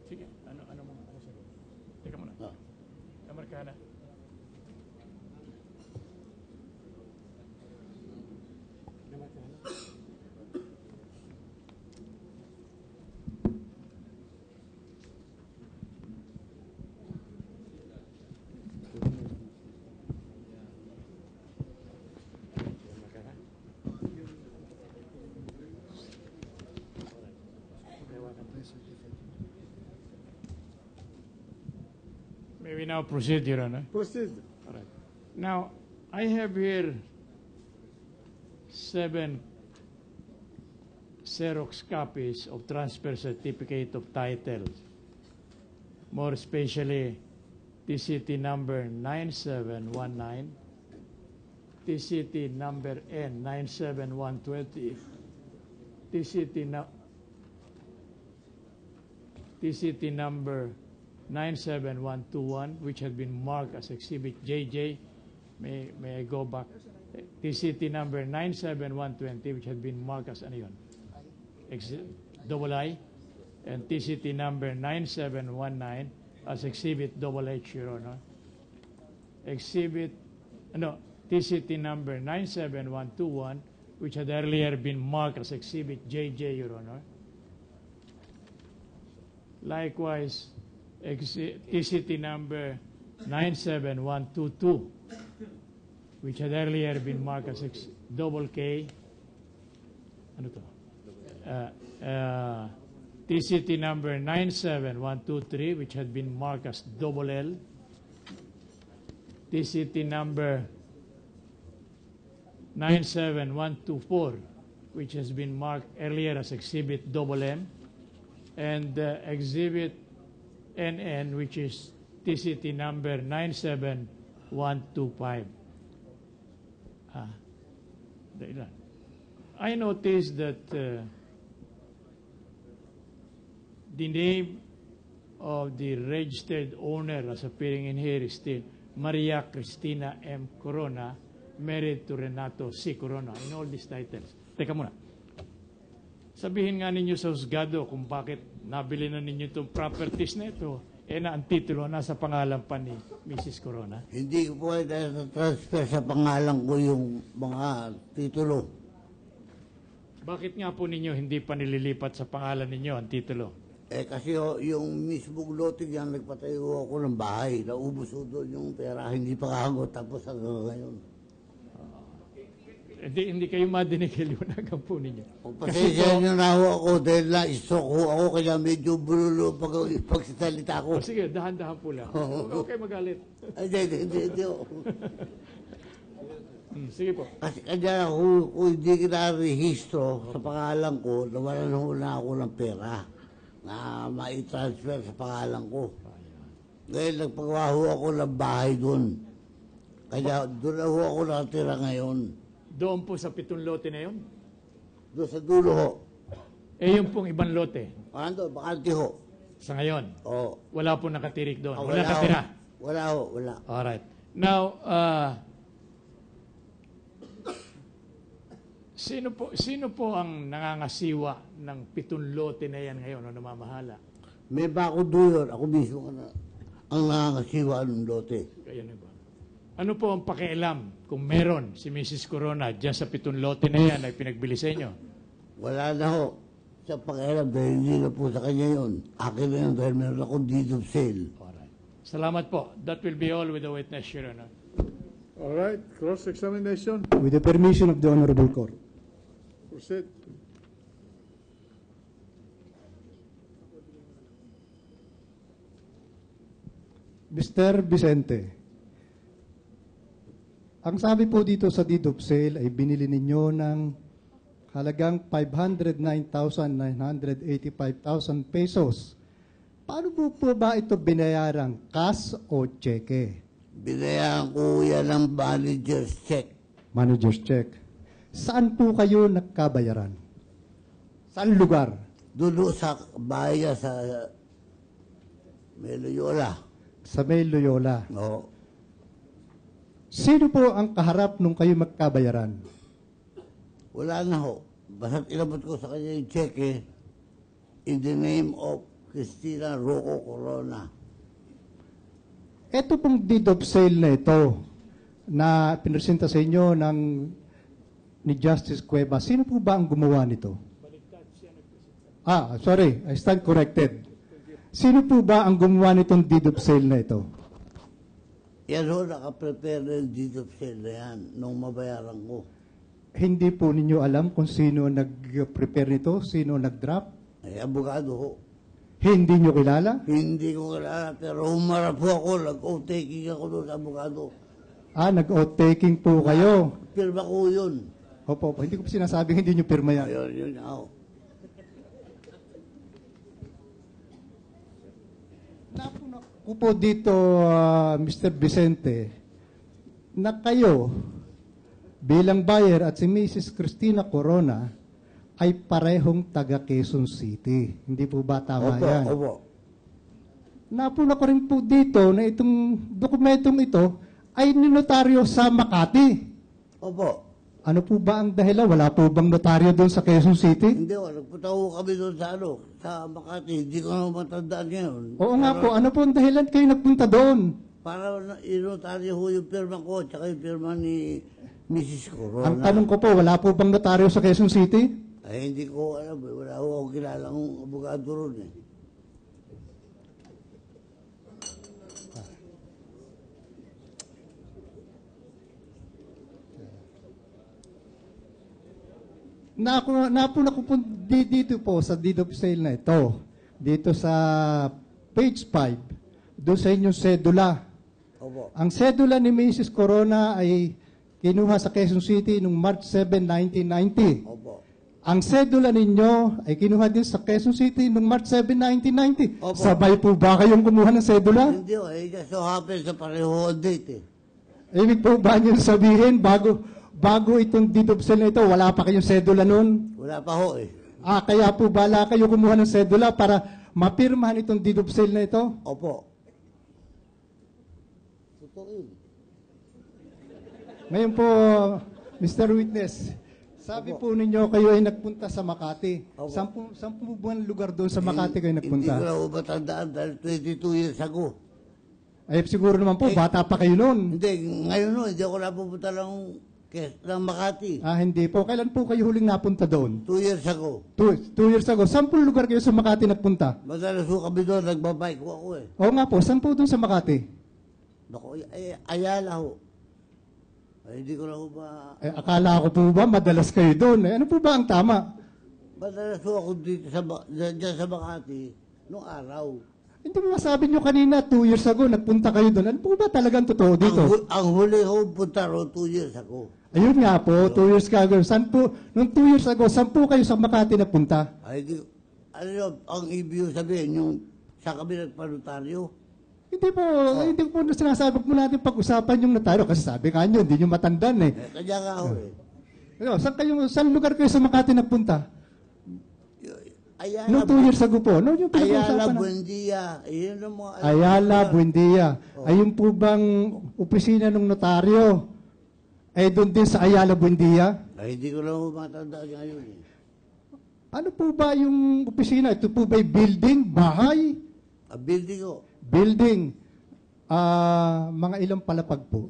Sige, ano mo? Teka muna. Namarka na. May we now proceed, Your Honor? Proceed. All right. Now, I have here 7 Xerox copies of transfer certificate of title. More especially, TCT number 9719, TCT number N 97120, TCT number 97121, which had been marked as Exhibit JJ. May I go back? TCT number 97120, which had been marked as ano yun? Double I. And TCT number 9719 as Exhibit double H, Your Honor. TCT number 97121, which had earlier been marked as Exhibit JJ, Your Honor. Likewise, TCT number 97122, which had earlier been marked as double K. Ano to? TCT number 97123, which had been marked as double L. TCT number 97124, which has been marked earlier as Exhibit double M. And Exhibit NN, which is TCT number 97125. I noticed that the name of the registered owner as appearing in here is still Maria Cristina M. Corona, married to Renato C. Corona, in all these titles. Teka muna. Sabihin nga ninyo sa husgado kung bakit nabili na ninyo itong properties na ito, na ang titulo nasa pangalan pa ni Mrs. Corona. Hindi ko po transfer sa pangalan ko yung mga titulo. Bakit nga po ninyo hindi pa nililipat sa pangalan ninyo ang titulo? Kasi yung mismong lote yan, nagpatayo ako ng bahay. Naubos ko doon yung pera, hindi pa kahagot, tapos hanggang ngayon. Hindi kayo madinig kaliwanagan po ninyo. Pasensya nyo na ako dahil na-stroke ho ako, kaya medyo bululo pagsasalita ko. Sige, dahan-dahan po lang. Huwag kayo magalit. Hindi. Sige po. Kasi kanya kung hindi kinarehistro sa pangalan ko, nawalan ho na ako ng pera na mai-transfer sa pangalan ko. Ngayon, nagpagawa ho ako ng bahay doon. Kaya doon na ho ako nakatira ngayon. Doon po sa 7 lote na yun? Doon sa dulo ho. Yung pong ibang lote? Ando, bakante ho. Sa ngayon? Oo. Wala po nakatirik doon? Oh, wala nakatira? Wala ho, wala. Alright. Now, sino po ang nangangasiwa ng 7 lote na yan ngayon o namamahala? May bako doon, ako mismo ang nangangasiwa ng lote. Kaya na ba? Ano po ang pakialam kung meron si Mrs. Corona dyan sa 7 lote na yan ay pinagbili sa inyo? Wala na ho. Sa pakialam dahil hindi na po sa kanya yun. Akin na yun dahil meron akong deed of sale. Alright. Salamat po. That will be all with the witness, Your Honor. All right, cross-examination. With the permission of the Honorable Court. Proceed. Mr. Vicente, ang sabi po dito sa deed of sale ay binili ninyo ng halagang 509,985,000 pesos. Paano po ba ito binayarang cash o cheque? Binayaran ko yan ng manager's check. Manager's check. Saan po kayo nagkabayaran? Saan lugar? Doon sa bahay niya sa Loyola. Sa May Loyola. Oo. Sino po ang kaharap nung kayo magkabayaran? Wala na ho. Basta inabot ko sa kanya yung cheque. in the name of Cristina Rocco Corona. Ito pong deed of sale na ito na pinresenta sa inyo ni Justice Cueva, sino po ba ang gumawa nito? Sorry, I stand corrected. Sino po ba ang gumawa nitong deed of sale na ito? Yan ho, nakaprepare na yung deed of sale na yan nung mabayaran ko. Hindi po ninyo alam kung sino nag-prepare nito, sino nag-draft? Ay, abogado ho. Hindi nyo kilala? Hindi ko kilala, pero humarap po ako, nag-o-taking ako doon sa abogado. Nag-oath-taking po kayo. Pirma ko yun. Opo, hindi ko sinasabing hindi nyo pirma yan. Ayun, yun ako. Napuna ko po dito, Mr. Vicente, na kayo bilang buyer at si Mrs. Cristina Corona ay parehong taga Quezon City. Hindi po ba tama Opo, yan? opo. Napuna ko rin po dito na itong dokumentong ito ay ninotaryo sa Makati. Opo. Ano po ba ang dahilan? Wala po bang notaryo doon sa Quezon City? Hindi ko, nagpunta ko kami doon sa Makati. Hindi ko na matandaan ngayon. Oo nga po. Ano po ang dahilan kayo nagpunta doon? Para inotaryo ho yung pirma ko, tsaka yung pirma ni Mrs. Corona. Ang tanong ko po, wala po bang notaryo sa Quezon City? Ay, hindi ko alam. Wala ko akong kilalang abogado ron eh. Napuna ko po dito po sa deed of sale na ito. Dito sa page 5, doon sa inyong sedula. Opo. Ang sedula ni Mrs. Corona ay kinuha sa Quezon City noong March 7, 1990. Opo. Ang sedula ninyo ay kinuha din sa Quezon City noong March 7, 1990. Opo. Sabay po ba kayong kumuha ng sedula? Hindi ko, just so happens sa pareho ang date eh. Ibig po ba niyo sabihin, bago itong deed of sale na ito, wala pa kayong sedula noon? Wala pa ho eh. Kaya po bala kayo kumuha ng sedula para mapirmahan itong deed of sale na ito? Opo. Totoo yun. Ngayon po, Mr. Witness, sabi po ninyo kayo ay nagpunta sa Makati. Opo. Sampu buwan lugar doon sa Makati kayo nagpunta? Hindi ko na ho matandaan dahil 22 years ago. Ay siguro naman po, bata pa kayo noon. Hindi, ngayon ho, hindi ako napupunta ng Makati. Hindi po. Kailan po kayo huling napunta doon? 2 years ago. 2 years ago. 10 lugar kayo sa Makati nagpunta? Madalas ho kami doon, nagbabike ho ako eh. Oo nga po, 10 doon sa Makati? Naku, Ayala ho. Ay, hindi ko na ho ba... Akala ko po ba madalas kayo doon? Ano po ba ang tama? Madalas ho ako dito dyan sa Makati noong araw. Hindi mo masabi nyo kanina, 2 years ago, nagpunta kayo doon. Ano po ba talagang totoo dito? Ang huli ho punta ro 2 years ago. Ayun nga po, 2 years ago. Nung 2 years ago, 10 kayo sa Makati nagpunta? Ay, ano yun, ang ibig sabihin, yung sa kami nagpanutaryo. Hindi po sinasabi po natin pag-usapan yung notaryo kasi sabi nga nyo, hindi nyo matandaan eh. Kanya nga ho eh. Ano, saan lugar kayo sa Makati nagpunta? Ayala, Nung 2 years ago po, ano yung Ayala, pinag-uusapan? Buendia. Iyon ang mga... Ayala, Buendia. Ayun po bang opisina ng notaryo? Ay doon din sa Ayala, Buendia? Ay, hindi ko lang matandaan ngayon eh. Ano po ba yung opisina? Ito po ba'y building, bahay? Ang building ko. Building. Mga ilang palapag po?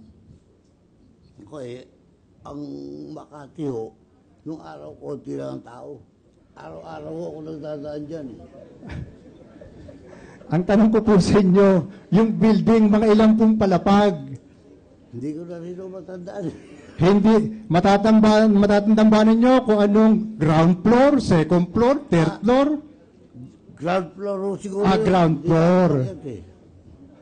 Ako eh, ang Makati ho, nung araw konti lang ang tao. Araw-araw ho ako nagdadaan dyan eh. Ang tanong ko po sa inyo, yung building, mga ilang pong palapag? Hindi ko na rin ho matandaan eh. Hindi, matatandaan ninyo kung anong ground floor, second floor, third floor? Ground floor ho siguro. Ground Hindi floor. ko matandaan eh.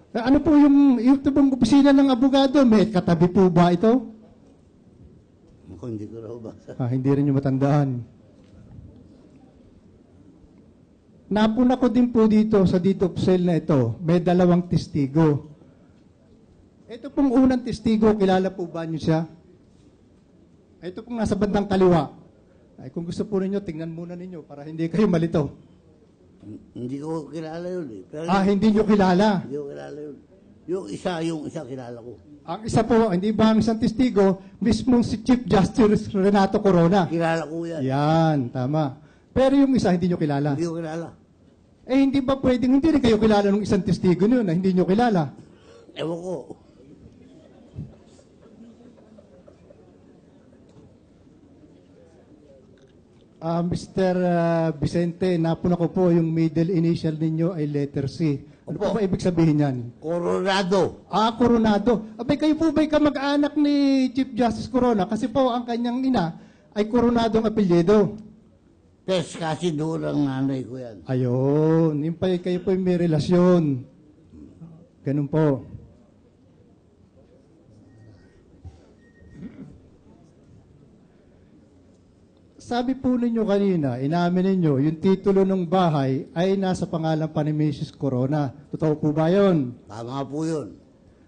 Ano po yung pong opisina ng abogado? May katabi po ba ito? Ako, hindi ko na ho ba. Hindi rin yung matandaan. Napuna ko din po dito sa deed of sale na ito. May 2 testigo. Ito pong unang testigo, kilala po ba niyo siya? Ito pong nasa bandang kaliwa. Ay, kung gusto po ninyo, tingnan muna ninyo para hindi kayo malito. Hindi ko kilala yun eh. Pero Hindi nyo kilala. Hindi ko kilala yun. Yung isa kilala ko. Ang isa po, hindi ba ang isang testigo, mismong si Chief Justice Renato Corona. Kilala ko yan. Yan, tama. Pero yung isa, hindi nyo kilala. Hindi ko kilala. Eh, hindi ba pwedeng hindi rin kayo kilala ng isang testigo nyo na hindi nyo kilala? Ewan ko. Mr. Vicente, napuna ko po yung middle initial ninyo ay letter C. Ano Opo. po ba ibig sabihin yan? Coronado. Coronado. Abay, kayo po ba'y kamag-anak ni Chief Justice Corona? Kasi po, ang kanyang ina ay Coronado ang apelyido. Test kasi doon ang nanay ko yan. Ayun. Yung pa, kayo po may relasyon. Ganun po. Sabi po ninyo kanina, inamin ninyo, yung titulo ng bahay ay nasa pangalan pa ni Mrs. Corona. Totoo po ba yun? Tama po yun.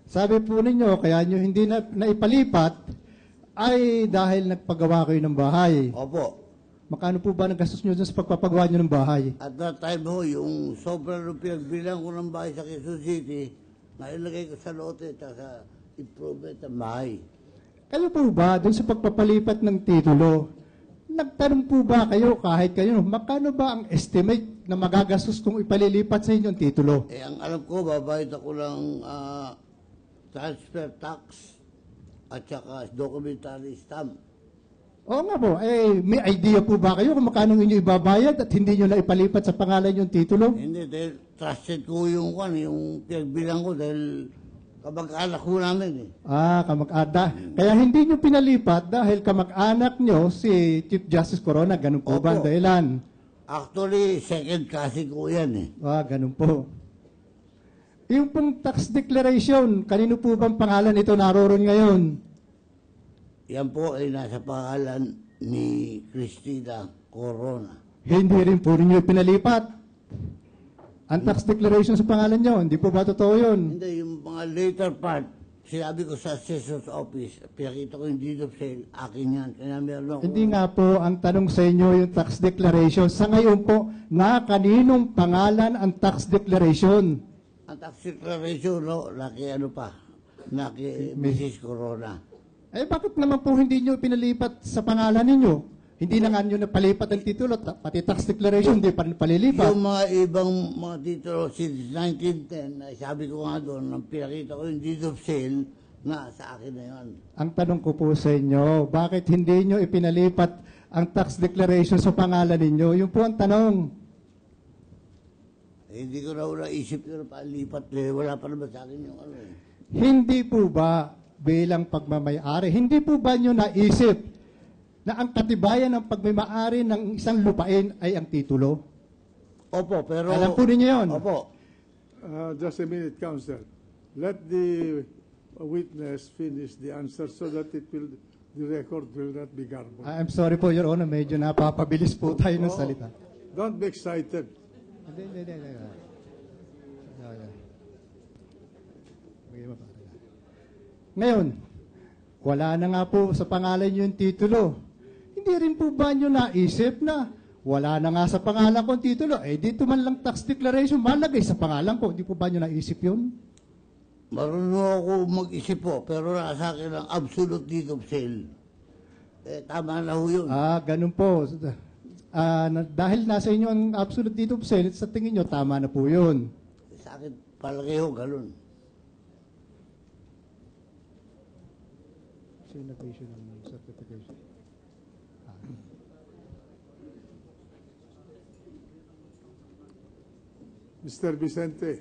Sabi po ninyo, kaya nyo hindi na naipalipat ay dahil nagpagawa kayo ng bahay. Opo. Makano po ba nagastos nyo dun sa pagpapagawa nyo ng bahay? At that time ho, yung sobrang nung pinagbilang ko ng bahay sa Quezon City, nailagay ko sa lote at sa improvement ng bahay. Kayo po ba, dun sa pagpapalipat ng titulo, nagtanong po ba kayo, kahit kayo, makano ba ang estimate na magagastos kung ipalilipat sa inyo ang titulo? Eh, ang alam ko, babayad ako ng transfer tax at saka documentary stamp. Oo nga po, may idea po ba kayo kung makano inyo ibabayad at hindi nyo na ipalipat sa pangalan yung titulo? Hindi, dahil trusted ko yung pinagbilang ko dahil kamag-anak ko namin eh. Kamag-anak. Kaya hindi nyo pinalipat dahil kamag-anak nyo si Chief Justice Corona, ganun po ba ang Opo. dahilan? Actually, second cousin ko yan eh. Ganun po. Yung pong tax declaration, kanino po bang pangalan ito naroon ngayon? Yan po ay nasa pangalan ni Cristina Corona. Hindi rin po ninyo pinalipat. Ang tax declaration sa pangalan nyo, hindi po ba totoo yun? Hindi, yung mga later part, sinabi ko sa assessor's office, pinakita ko yung deed of sale, akin yan. Kaya meron ako. Hindi nga po ang tanong sa inyo yung tax declaration. Sa ngayon po, na kaninong pangalan ang tax declaration? Ang tax declaration, no, laki ano pa, laki Mrs. Corona. Bakit naman po hindi nyo pinalipat sa pangalan ninyo? Hindi na nga nyo napalipat ang titulo, pati tax declaration, hindi pa rin palilipat. Yung mga ibang mga titulo since 1910, ay sabi ko nga doon, nang pinakita ko yung deed of sale, na sa akin na yun. Ang tanong ko po sa inyo, bakit hindi nyo ipinalipat ang tax declaration sa pangalan ninyo? Yun po ang tanong. Hindi ko na naisip yun, palipat, wala pa naman sa akin yung ano eh. Hindi po ba bilang pagmamayari, hindi po ba nyo naisip na ang katibayan ng pagmamayari ng isang lupain ay ang titulo? Opo, pero... Alam po ninyo yun? Opo. Just a minute, Counsel. Let the witness finish the answer so that the record will not be garbled. I'm sorry po, Your Honor, medyo napapabilis po tayo ng salita. Don't be excited. Hindi. Ngayon, wala na nga po sa pangalan yung titulo. Hindi rin po ba nyo naisip na wala na nga sa pangalan ko ang titulo? Dito man lang tax declaration, malagay sa pangalan ko. Hindi po ba nyo naisip yun? Marunong ako mag-isip po, pero nasa akin ang absolute deed of sale. Tama na ho yun. Ganun po. Dahil nasa inyo ang absolute deed of sale, sa tingin nyo, tama na po yun. Sa akin, palagi ho, ganun. Sino nag-issue ng certification? Mr. Vicente,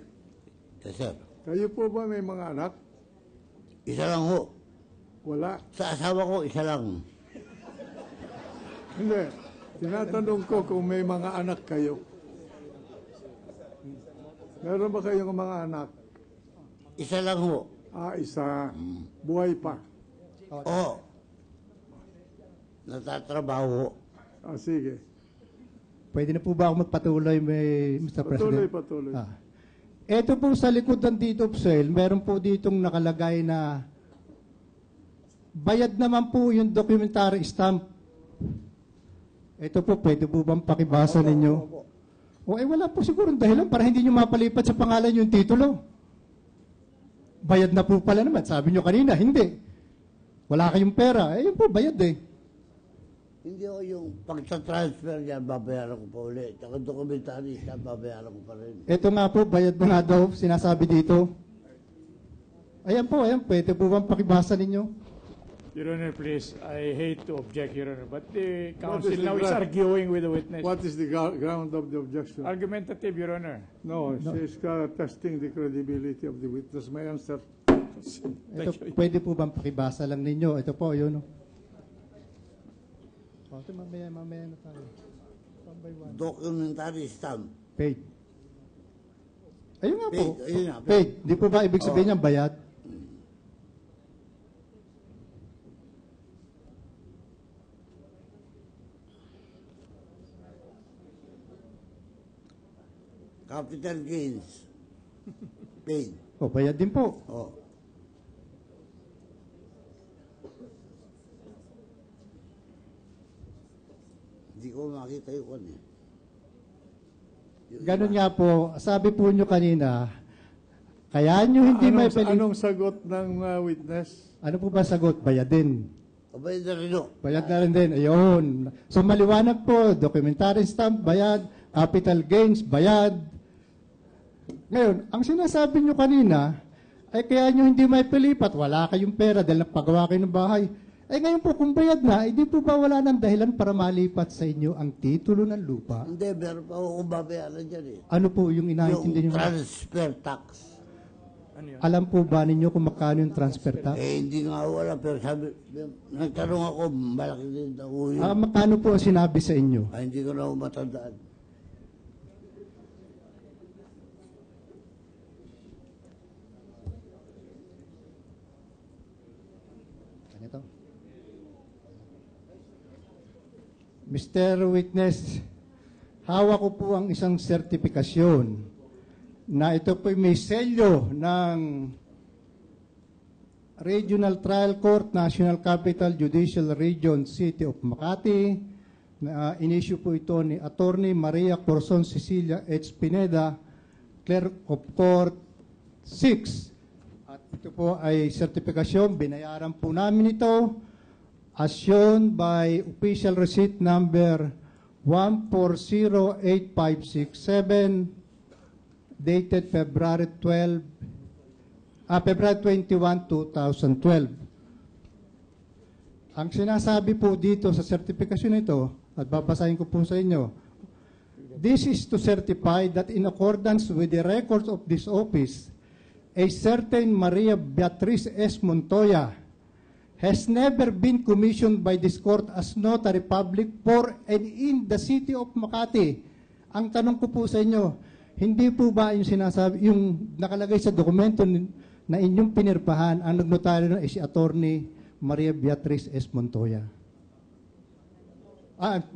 Yes, sir. kayo po ba may mga anak? Isa lang ho. Wala. Sa asawa ko, isa lang. Hindi. Tinatanong ko kung may mga anak kayo. Meron ba kayong mga anak? Isa lang ho. Isa. Buhay pa. Oo. Natatrabaho ho. Sige. Pwede na po ba ako magpatuloy, Mr. President? Patuloy. Ito po sa likod ng deed of sale, meron po ditong nakalagay na bayad naman po yung documentary stamp. Ito po, pwede po bang pakibasa ninyo? Wala po siguro dahilan para hindi nyo mapalipat sa pangalan yung titulo. Bayad na po pala naman. Sabi nyo kanina, hindi. Wala kayong pera. Yun po, bayad eh. Hindi ako yung pagsa-transfer niya, babayaran ko pa ulit. Saka dokumentary siya, babayaran ko pa rin. Ito nga po, bayad na nga daw, sinasabi dito. Ayan po, pwede po bang pakibasa ninyo? Your Honor, please, I hate to object, Your Honor, but the counsel is the now is ground? arguing with the witness. What is the ground of the objection? Argumentative, Your Honor. No, she's testing the credibility of the witness. My answer. Ito, pwede po bang pakibasa lang ninyo? Ito po, yun. Okay, mamaya na tayo. One by one. Documentary stamp. Paid. Ayun nga po. Paid, ayun nga, Paid. Di po ba ibig sabihin niyang bayad? Capital gains. Paid. O, bayad din po. Oh. Hindi ko makita yung kanya. Ganun nga po, sabi po nyo kanina, kaya nyo hindi may Anong sagot ng witness? Ano po ba sagot? Bayad din. Abay na rin o. Bayad na rin din. Ayun. So maliwanag po, documentary stamp, bayad, capital gains, bayad. Ngayon, ang sinasabi nyo kanina, ay kaya nyo hindi may pilipat, wala kayong pera dahil napagawa kayo ng bahay. Ay ngayon po, kung bayad na, hindi po ba wala ng dahilan para malipat sa inyo ang titulo ng lupa? Hindi, meron pa ako babayaran dyan eh. Ano po yung inaintindi Yung nyo? transfer tax. Ano yun? Alam po ba ninyo kung magkano yung transfer tax? Hindi nga wala, pero sabi, nagtanong ako, malaki din daw yun. Magkano po ang sinabi sa inyo? Hindi ko na ako matandaan. Ganito. Mr. Witness, hawak ko po ang isang sertifikasyon na ito po may selyo ng Regional Trial Court, National Capital Judicial Region, City of Makati. In-issue po ito ni Attorney Maria Corazon Cecilia H. Pineda, Clerk of Court 6. At ito po ay sertifikasyon, binayaran po namin ito as shown by official receipt number 1408567 dated February 21, 2012. Ang sinasabi po dito sa sertifikasyon ito, at babasahin ko po sa inyo, this is to certify that in accordance with the records of this office, a certain Maria Beatriz S. Montoya has never been commissioned by this court as notary public for and in the city of Makati. Ang tanong ko po sa inyo, hindi po ba yung sinasabi, yung nakalagay sa dokumento na inyong pinirpahan, ang nagnotaryo na si Attorney Maria Beatriz S. Montoya?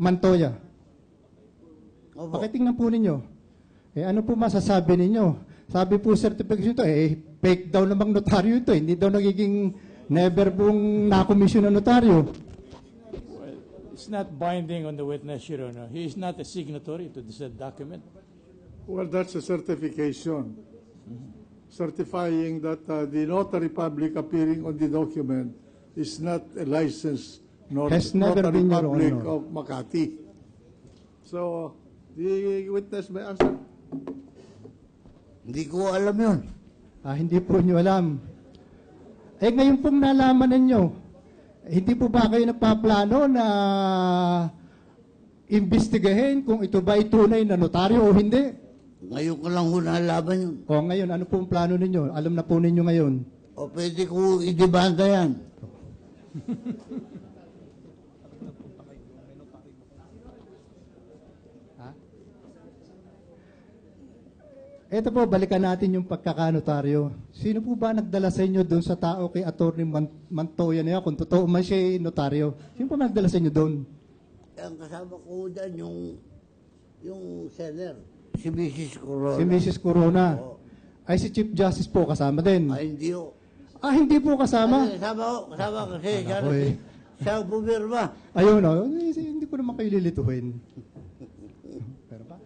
Montoya. Opo. Pakitingnan po ninyo. Ano po masasabi ninyo? Sabi po certification ito, fake daw namang notaryo ito. Hindi daw nagiging never pong nakomisyon na notaryo. Well, it's not binding on the witness, Your Honor. He is not a signatory to this document. Well, that's a certification. Certifying that the notary public appearing on the document is not a licensed Has never notary been, Your public Honor. of Makati. So, the witness may answer. Hindi ko alam yun. Hindi po nyo alam. Ngayon pong nalaman ninyo, hindi po ba kayo napaplano na imbestigahin kung ito ba tunay na notaryo o hindi? Ngayon ko lang ho nalaman yun. O ngayon, ano pong plano ninyo? Alam na po ninyo ngayon. O pwede ko idibanda yan. Ito po, balikan natin yung pagkakanotaryo. Sino po ba nagdala sa inyo doon sa tao kay Attorney Montoya niya, kung totoo man siya notaryo? Sino po nagdala sa inyo doon? Ang kasama ko dyan, yung seller, si Mrs. Corona. Si Mrs. Corona. Oo. Ay, si Chief Justice po, kasama din. Ay, hindi ho. Hindi po kasama. Kasama kasi siya, Ako eh. siya ang pumirma. Ayun, hindi ko naman kayo lilituhin. Pero ba?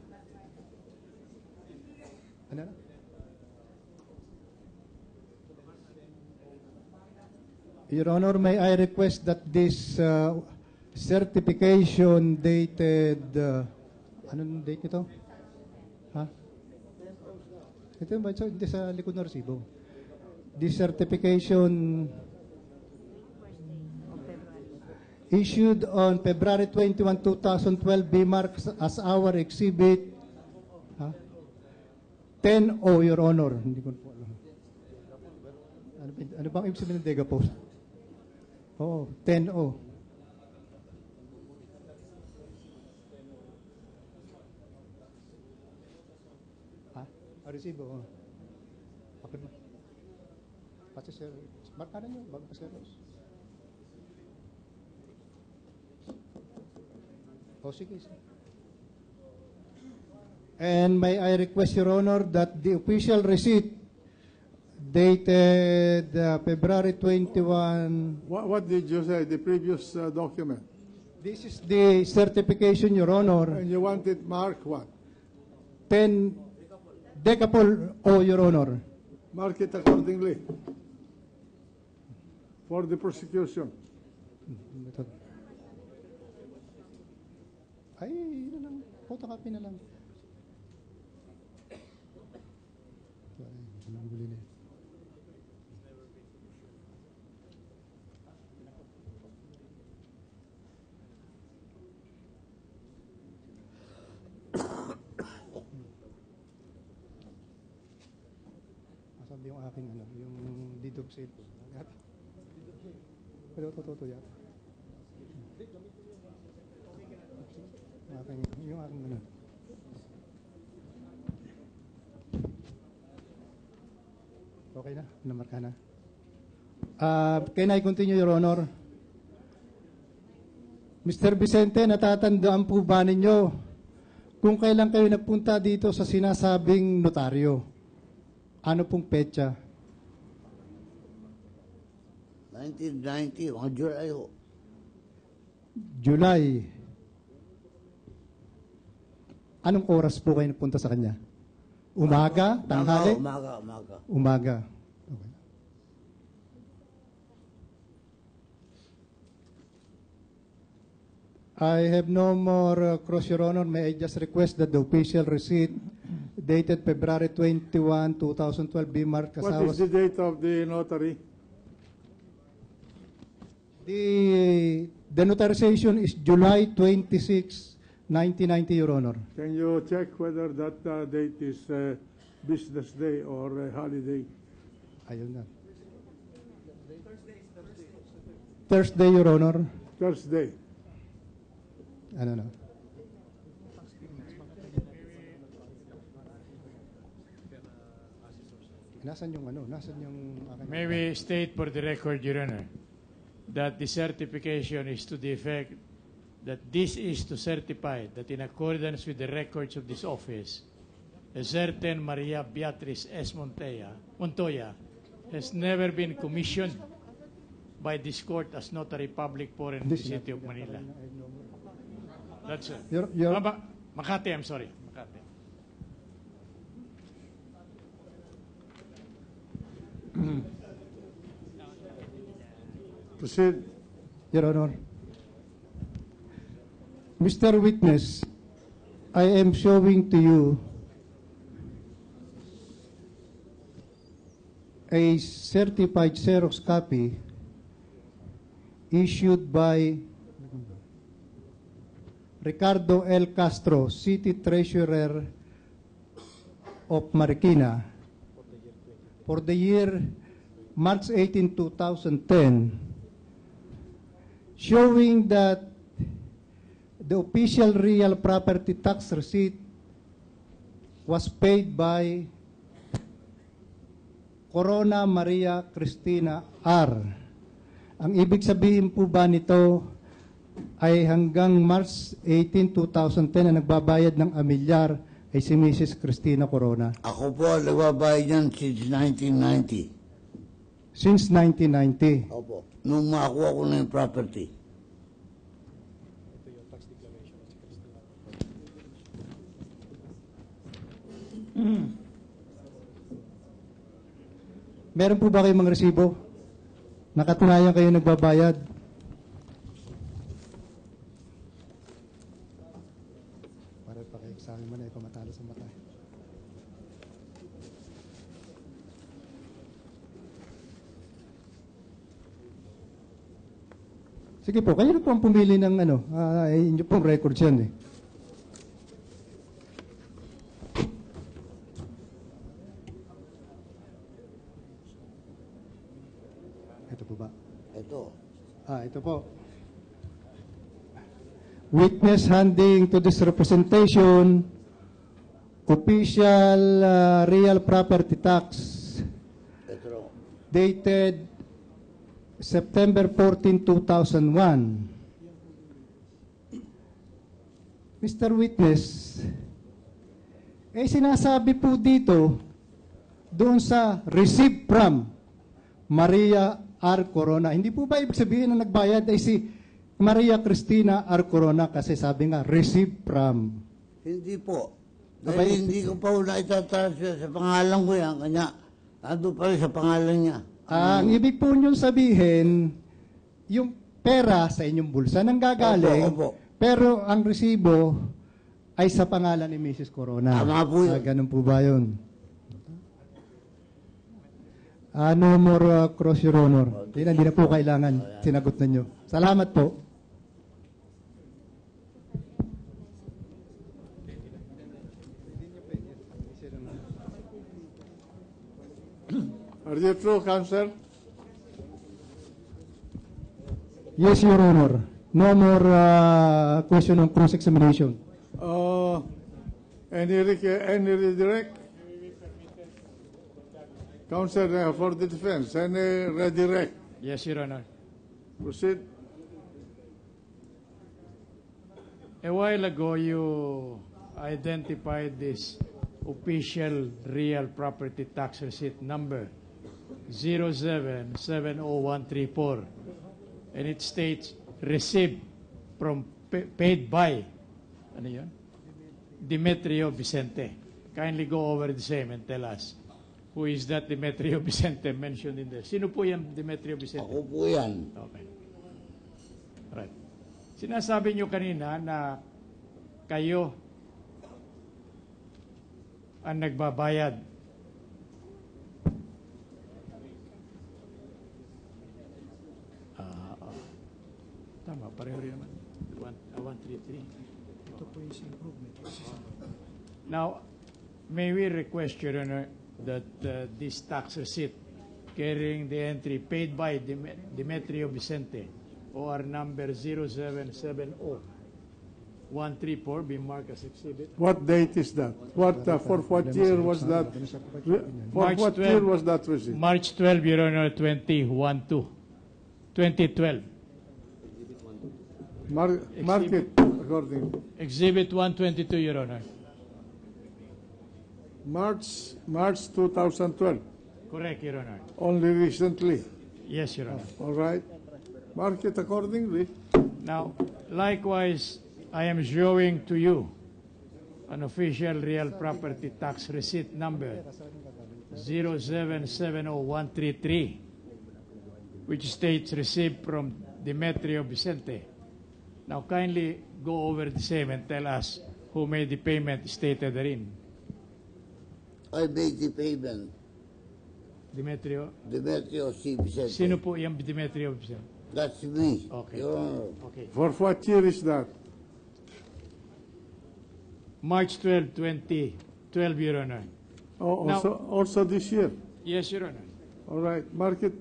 Ano na? Your Honor, may I request that this certification dated, anong date ito? Ha? Ito ba? So, hindi sa likod ng resibo. This certification issued on February 21, 2012, be marked as our exhibit 10-0, Your Honor. Hindi ko po alam. Ano bang ibig sabihin ng Degapost? Oo, 10-0. Resibo. Oh. Bakit mo? Pati sir, markanan nyo, bago pa sir Rose. Oh, sige. And may I request, Your Honor, that the official receipt dated February 21. What did you say, the previous document? This is the certification, Your Honor. And you want it marked what? 10 Decapol, oh, Your Honor. Mark it accordingly for the prosecution. Ay, yun na lang. Photocopy na lang. Sabi yung aking ano, yung deed of sale po. Pero totoo yata. Yung aking ano. Okay na? Namarka na? Can I continue, Your Honor? Mr. Vicente, natatandaan po ba ninyo kung kailan kayo nagpunta dito sa sinasabing notaryo? Ano pong petsa? 1990, mga July ho. July. Anong oras po kayo napunta sa kanya? Umaga? Tanghali? Umaga. Umaga. Okay. I have no more cross, Your Honor. May I just request that the official receipt dated February 21, 2012 be marked as What is the date of the notary? The notarization is July 26, 1990, Your Honor. Can you check whether that date is business day or holiday? Ayun na. Thursday, Your Honor. Thursday. Ano na? Nasaan yung ano? Nasaan yung aking... May we state for the record, Your Honor, that the certification is to the effect that this is to certify that in accordance with the records of this office, a certain Maria Beatriz S. Montoya has never been commissioned by this court as notary public for in the city of Manila. That's it. Makati, I'm sorry. Makati. Proceed. Your Honor. Mr. Witness, I am showing to you a certified Xerox copy issued by Ricardo L. Castro, City Treasurer of Marikina, for the year March 18, 2010, showing that the official real property tax receipt was paid by Corona Maria Cristina R. Ang ibig sabihin po ba nito ay hanggang March 18, 2010 na nagbabayad ng amilyar ay si Mrs. Cristina Corona? Ako po nagbabayad yan since 1990. Since 1990. Opo. Nung makakuha ko na yung property. Meron po ba kayong mga resibo? Nakatunayan kayo nagbabayad? Para paki-examine mo na ikaw matalo sa mata. Sige po, kayo na po ang pumili ng inyo pong records yan eh. Ito po ba? Ito. Ito po. Witness handing to this representation, official real property tax, Ito. dated September 14, 2001. Mr. Witness, sinasabi po dito, doon sa receive from Maria R. Corona. Hindi po ba ibig sabihin na nagbayad ay si Maria Cristina R. Corona kasi sabi nga, receive from. Hindi po. Dahil hindi ko pa una itatransfer sa pangalan ko yan. Kanya, ando pa rin sa pangalan niya. Ang ibig po nyo sabihin, yung pera sa inyong bulsa nang gagaling, Opo. pero ang resibo ay sa pangalan ni Mrs. Corona. Tama po yun. Ganun po ba yun? No more cross your honor. Hindi na po kailangan. Sinagot na nyo. Salamat po. Are you true, Counselor? Yes, Your Honor. No more question on cross-examination. Any redirect? Counselor, for the defense, any redirect? Yes, Your Honor. Proceed. A while ago, you identified this official real property tax receipt number 0770134, and it states received from paid by ano yun? Demetrio Vicente. Kindly go over the same and tell us who is that Demetrio Vicente mentioned in there. Sino po yan Demetrio Vicente? Ako po yan. Okay. Right. Sinasabi nyo kanina na kayo ang nagbabayad. Tama, pareho rin naman. 133. Ito po yung improvement. Now, may we request, Your Honor, that this tax receipt carrying the entry paid by Demetrio Vicente, OR number 0770134 be marked as exhibit. What date is that? For what year was that? For March what 12. year was that receipt? March 12, Your Honor, 2012. Mark it according. Exhibit 122, Your Honor. March 2012. Correct, Your Honor. Only recently. Yes, Your Honor. All right. Mark it accordingly. Now, likewise, I am showing to you an official real property tax receipt number 0770133, which states received from Demetrio Vicente. Now, kindly go over the same and tell us who made the payment stated therein. I made the payment. Demetrio? Demetrio C. Vicente. Sino po yung Demetrio Vicente? That's me. Okay. Your Honor. Okay. For what year is that? March 12, 2012, Your Honor. Oh, Now- also this year. Yes, Your Honor. All right. Mark it.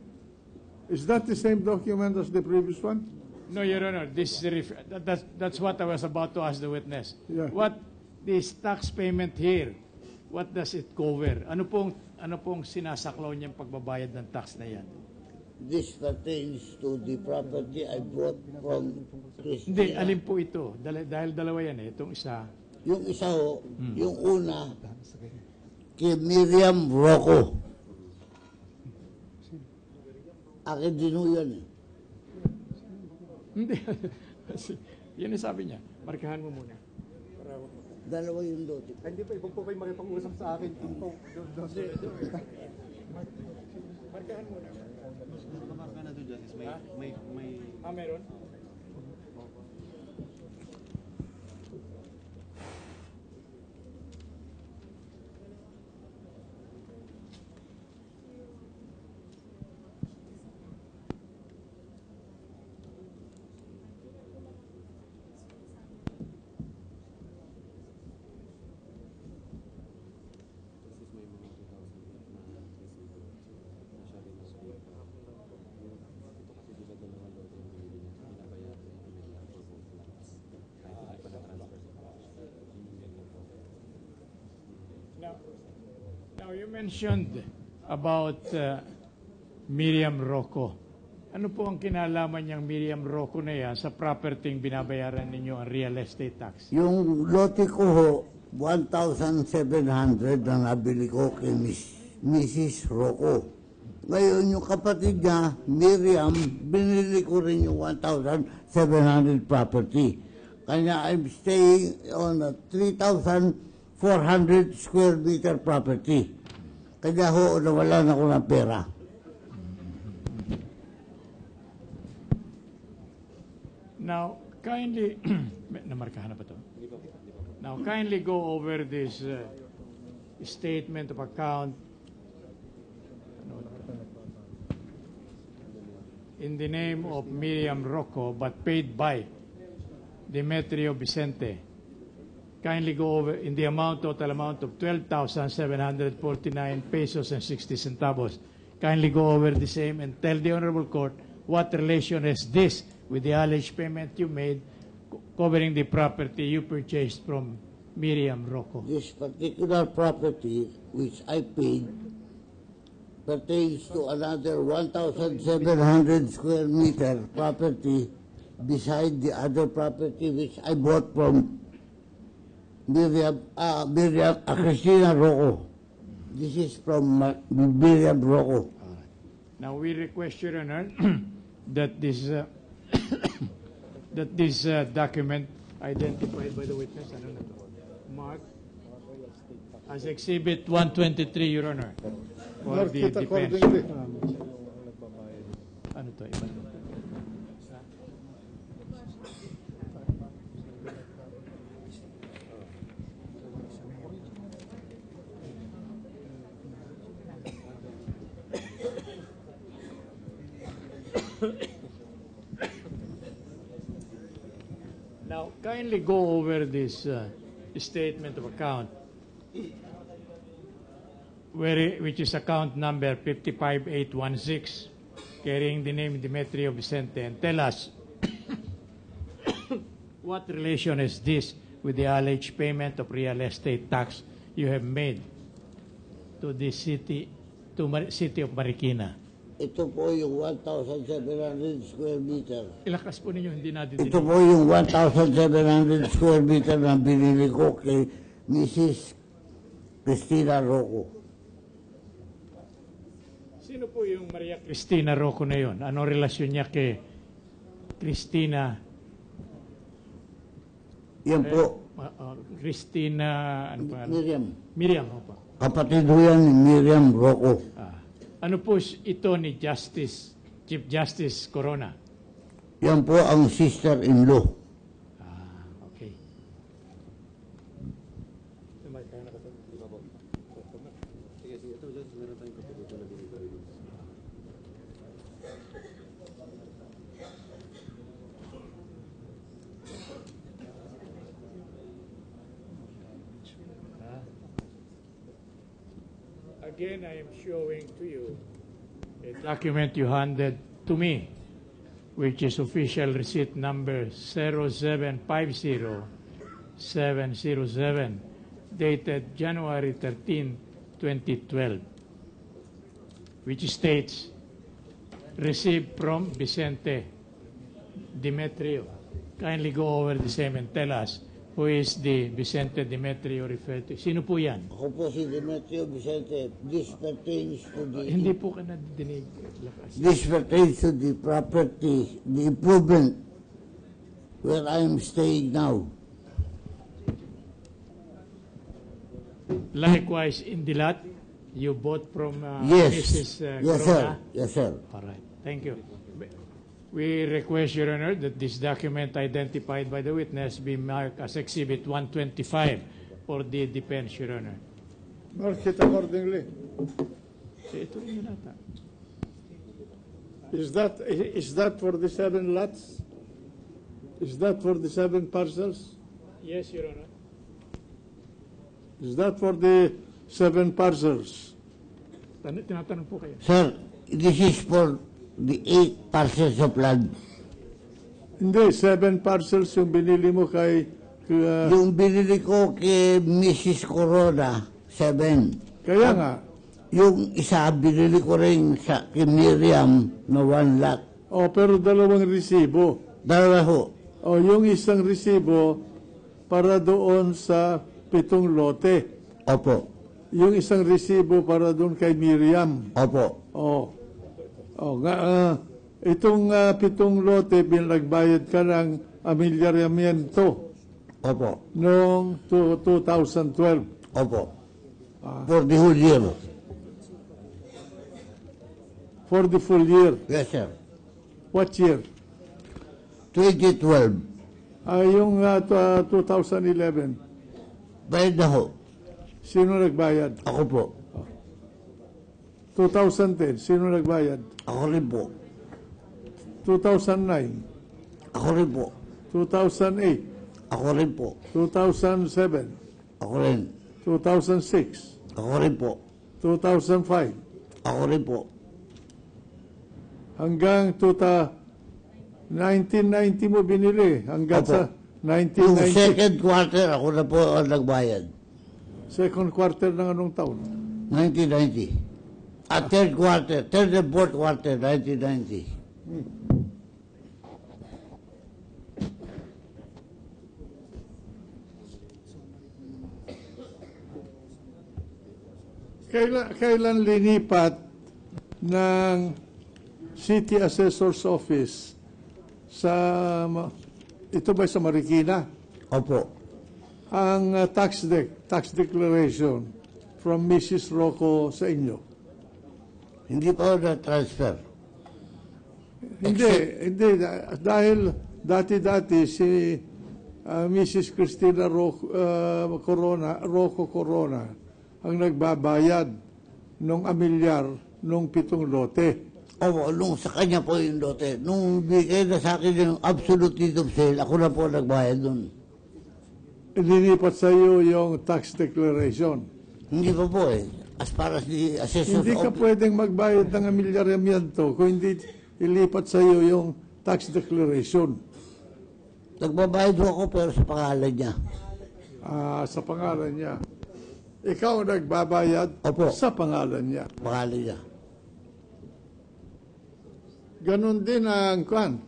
Is that the same document as the previous one? No, Your Honor. This is that's what I was about to ask the witness. Yeah. What this tax payment here? What does it cover? Ano pong sinasaklaw niyang pagbabayad ng tax na yan? This pertains to the property I bought from Christina. Hindi, alin po ito? Dahil dalawa yan eh. Itong isa. Yung isa ho, yung una, kay Miriam Rocco. Akin din ho yan eh. Hindi. Yan ang sabi niya. Markahan mo muna. Dalawa yung lote. Hindi po, huwag po kayo makipag-usap sa akin. Markahan muna. Marka na doon, Justice. May... Meron? you mentioned about Miriam Rocco. Ano po ang kinalaman niyang Miriam Rocco na yan sa property binabayaran ninyo ang real estate tax? Yung lote ko ho, 1,700 na nabili ko kay Mrs. Rocco. Ngayon, yung kapatid niya, Miriam, binili ko rin yung 1,700 property. Kanya I'm staying on a 3,400 square meter property. Kanya ho, nawalan ako ng pera. Now, kindly, namarkahan na ba ito? Now, kindly go over this statement of account in the name of Miriam Rocco but paid by Demetrio Vicente. Kindly go over in the total amount of 12,749 pesos and 60 centavos. Kindly go over the same and tell the Honorable Court what relation is this with the alleged payment you made covering the property you purchased from Miriam Rocco. This particular property, which I paid, pertains to another 1,700 square meter property beside the other property which I bought from Christina Rocco. This is from Miriam Rocco. Now we request, Your Honor, that this that this document identified by the witness, ano na to? Mark as Exhibit 123, Your Honor, for Mark the it defense. accordingly. Ano to? Iba na. Now, kindly go over this statement of account, which is account number 55816, carrying the name Demetrio Vicente, and tell us what relation is this with the alleged payment of real estate tax you have made to the city, city of Marikina. Ito po yung 1,700 square meter. Ilakas po ninyo, hindi natin Ito po yung 1,700 square meter na binili ko kay Mrs. Christina Rocco. Sino po yung Maria Cristina Rocco na yun? Ano relasyon niya kay Cristina? Yan po, Cristina, ano pa? Miriam. Miriam, opo. Kapatid ho yan ni Miriam Rocco. Ano po ito ni Chief Justice Corona? Yan po ang sister-in-law. Okay. Again, I am showing to you a document you handed to me, which is official receipt number 0750707, dated January 13, 2012, which states, received from Vicente Demetrio. Kindly go over the same and tell us who is the Vicente Demetrio referred to. Sino po yan? Ako po si Demetrio Vicente. This pertains to the... Hindi po ka nadidinig. Lakas. This pertains to the property, the improvement where I am staying now. Likewise, in the lot, you bought from Yes. Mrs. Yes, Corona? sir. Yes, sir. All right. Thank you. We request, Your Honor, that this document identified by the witness be marked as Exhibit 125 for the defense, Your Honor. Mark it accordingly. Ito rin yun ata. Is that for the 7 lots? Is that for the 7 parcels? Yes, Your Honor. Is that for the 7 parcels? Tinatanong po kayo. Sir, this is for the 8 parcels of land. Hindi, 7 parcels yung binili mo kay... Yung binili ko kay Mrs. Corona, 7. Kaya nga, Yung isa, binili ko rin sa kay Miriam na 1 lot. O, pero dalawang resibo. Dalawa ho. O, yung isang resibo para doon sa 7 lote. Opo. Yung isang resibo para doon kay Miriam. Opo. O, itong 7 lote, binagbayad ka ng amilyaramiento Opo. noong 2012. Opo. For the whole year. For the full year. Yes, sir. What year? 2012. Yung 2011. Bayad na ho. Sino nagbayad? Ako po. 2010. Sino nagbayad? Ako rin po. 2009. Ako rin po. 2008. Ako rin po. 2007. Ako rin. 2006. Ako rin po. 2005. Ako rin po. Hanggang 1990 mo binili. Hanggang Opo. sa Yung 1990. second quarter, ako na po ang nagbayad. Second quarter ng anong taon? 1990. At third quarter, third and fourth quarter, 1990. Kailan linipat ng City Assessor's Office sa, ito ba sa Marikina, Opo. ang tax declaration from Mrs. Rocco sa inyo? Hindi pa ako na-transfer. Hindi. Dahil dati-dati si Mrs. Cristina Rocco Corona ang nagbabayad ng amilyar nung 7 lote. Opo, nung sa kanya po yung lote. Nung bigay na sa akin yung absolute deed of sale, ako na po nagbayad nun. Linipat sa iyo yung tax declaration. Hindi pa po eh. As far as the assessor's Hindi ka office. pwedeng magbayad ng amilyaramiento kung hindi ilipat sa iyo yung tax declaration. Nagbabayad ho ako pero sa pangalan niya. Sa pangalan niya. Ikaw ang nagbabayad Opo. sa pangalan niya. Pangalan niya. Ganon din ang kwan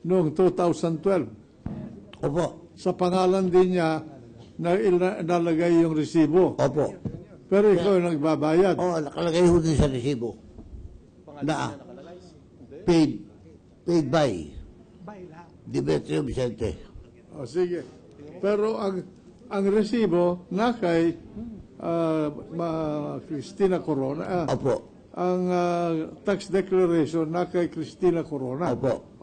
noong 2012. Opo. Sa pangalan din niya na nalagay yung resibo. Opo. Pero ikaw ang nagbabayad. Oo, nakalagay ho din sa resibo. Na paid by Demetrio Vicente. O, sige. Pero ang resibo na kay Cristina Corona. Opo. Ang tax declaration na kay Cristina Corona. Opo.